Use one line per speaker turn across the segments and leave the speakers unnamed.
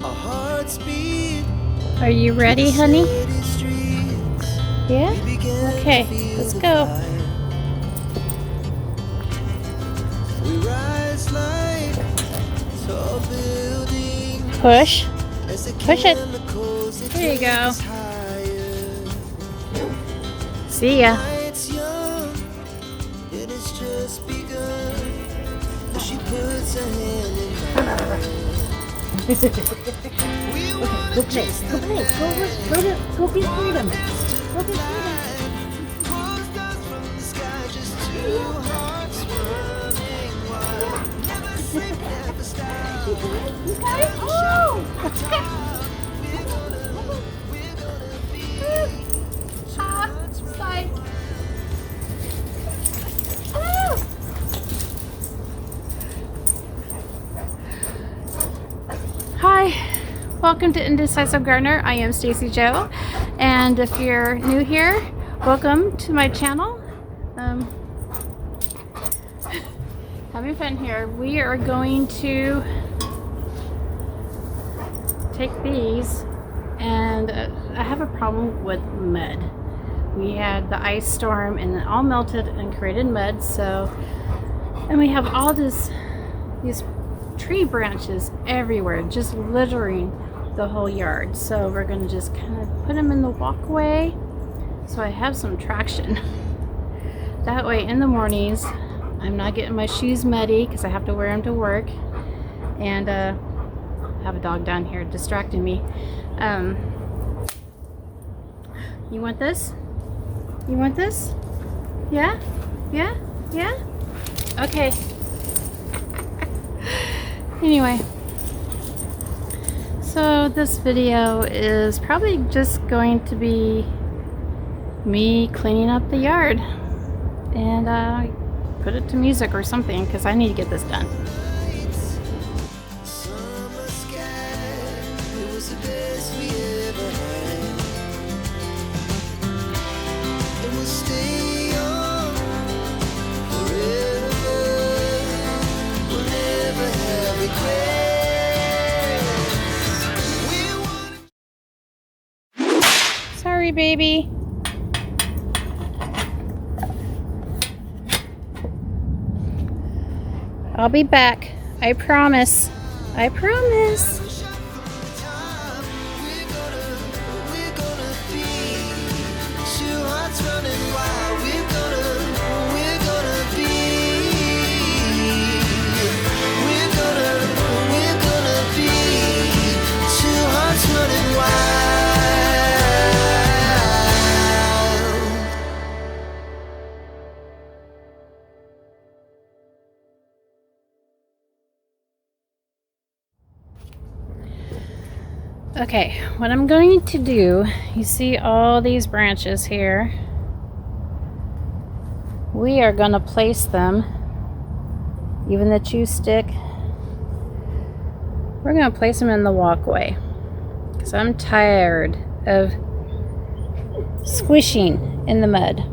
Our hearts beat.
Are you ready, honey? Yeah?
We began
Okay,
to feel
let's
the
go.
fire. We rise like tall buildings
Push.
as the
Push it.
chemicals that
There you
take
go.
us higher.
See ya.
Night's young, it has just begun. As she puts her hand in mine. We wanna
Go play.
chase
Go
the
play. Go get freedom. Go get freedom.
pulls us from the sky, just two hearts running wild. Never sleep, never stop.
You guys? Oh!
We're gonna be
Side.
Hi, welcome to Indecisive Gardener. I am Stacy Jo, and if you're new here, welcome to my channel. Having fun here. We are going to take these, and I have a problem with mud. We had the ice storm and it all melted and created mud, and we have all these tree branches everywhere, just littering the whole yard. So we're gonna just kind of put them in the walkway so I have some traction. That way in the mornings I'm not getting my shoes muddy because I have to wear them to work, and I have a dog down here distracting me. You want this? You want this? Yeah? Yeah? Yeah? Okay. Anyway, so this video is probably just going to be me cleaning up the yard, and put it to music or something because I need to get this done.
summer sky. It was the best we ever had. And we'll stay on forever. We'll never have regrets.
Sorry, baby. I'll be back. I promise. I promise.
We're gonna be two hearts running wild. We're gonna be. We're gonna be two hearts running wild.
Okay, what I'm going to do, you see all these branches here. We are going to place them, even the chew stick, we're going to place them in the walkway because I'm tired of squishing in the mud.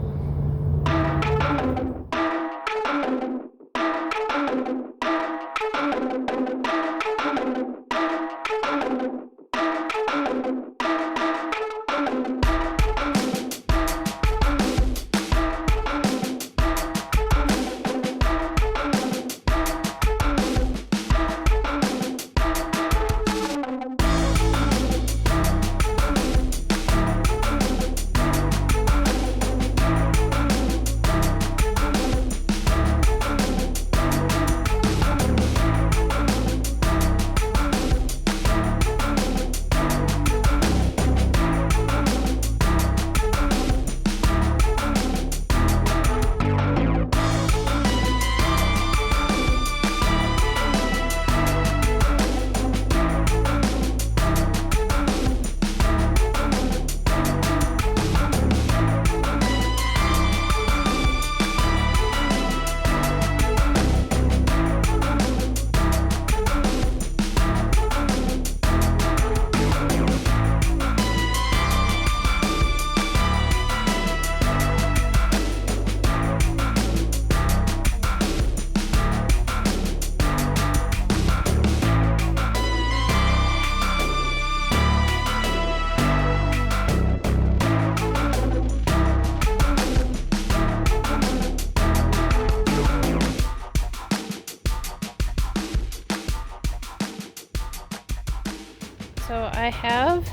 So I have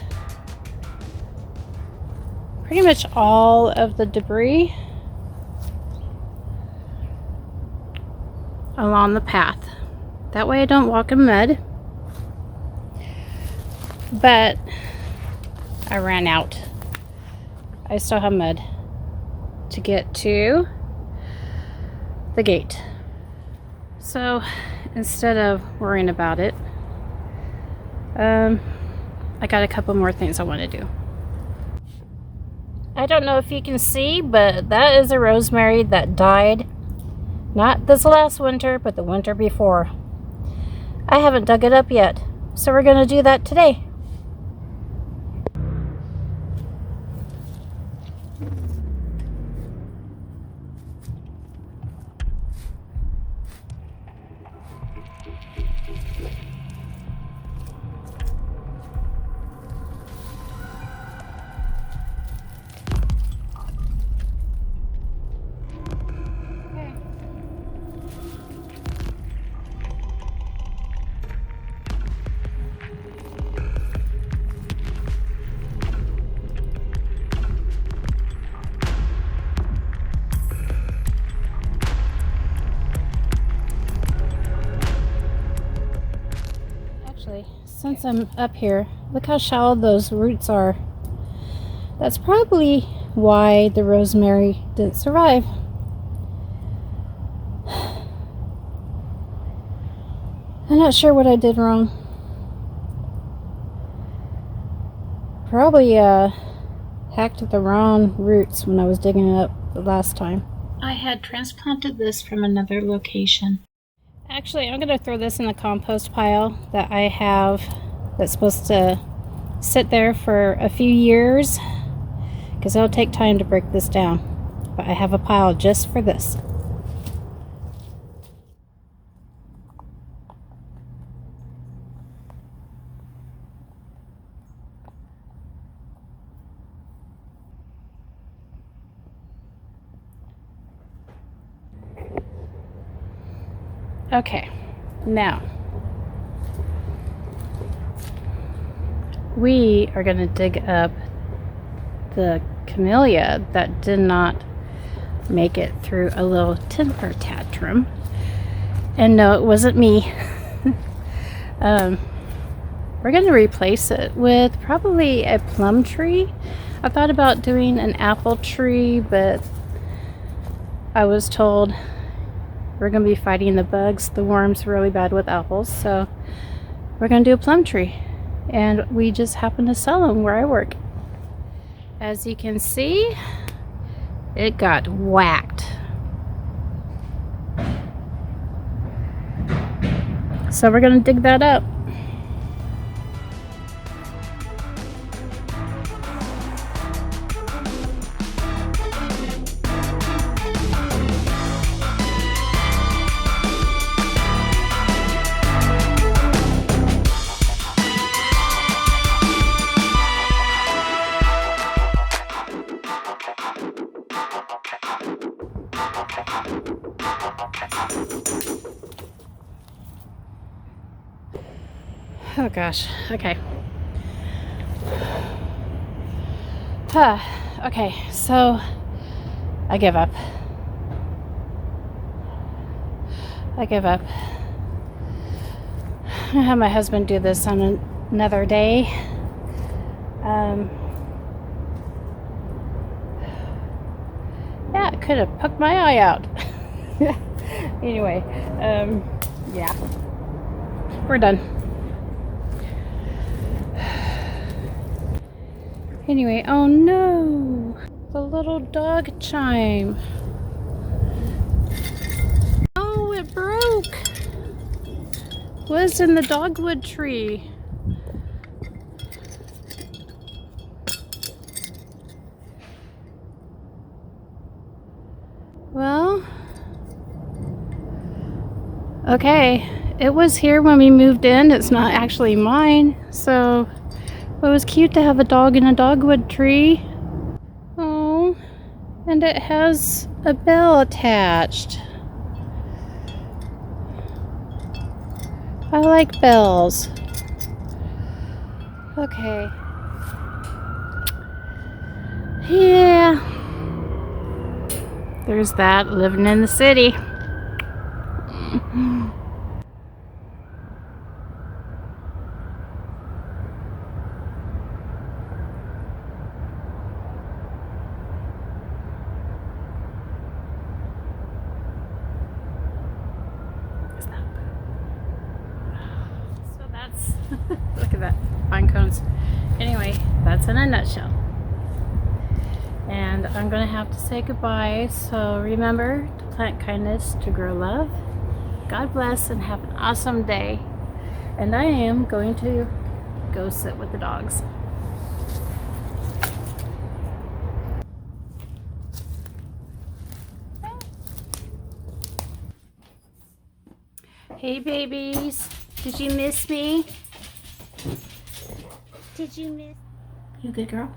pretty much all of the debris along the path. That way I don't walk in mud. But I ran out. I still have mud to get to the gate. So instead of worrying about it, I got a couple more things I want to do. I don't know if you can see, but that is a rosemary that died. Not this last winter, but the winter before. I haven't dug it up yet, so we're going to do that today. Since I'm up here, look how shallow those roots are. That's probably why the rosemary didn't survive. I'm not sure what I did wrong. Probably hacked the wrong roots when I was digging it up the last time. I had transplanted this from another location. Actually, I'm going to throw this in the compost pile that I have that's supposed to sit there for a few years because it'll take time to break this down. But I have a pile just for this. Okay, now we are going to dig up the camellia that did not make it through a little temper tantrum. And no, it wasn't me. We're going to replace it with probably a plum tree. I thought about doing an apple tree, but I was told we're going to be fighting the bugs, the worms really bad with apples, so we're going to do a plum tree. And we just happen to sell them where I work. As you can see, it got whacked. So we're going to dig that up. Oh gosh, okay. Okay, so I give up. I give up. I'm gonna have my husband do this on another day. Yeah, it could have poked my eye out. Anyway, yeah, we're done. Anyway, oh no, the little dog chime. Oh, it broke. Was in the dogwood tree. Well, okay, it was here when we moved in. It's not actually mine, so it was cute to have a dog in a dogwood tree. Oh, and it has a bell attached. I like bells. Okay. Yeah. There's that, living in the city. So that's, look at that, pine cones. Anyway, that's in a nutshell. And I'm gonna have to say goodbye. So remember to plant kindness, to grow love. God bless and have an awesome day. And I am going to go sit with the dogs. Hey babies, did you miss me?
Did you miss?
You good girl?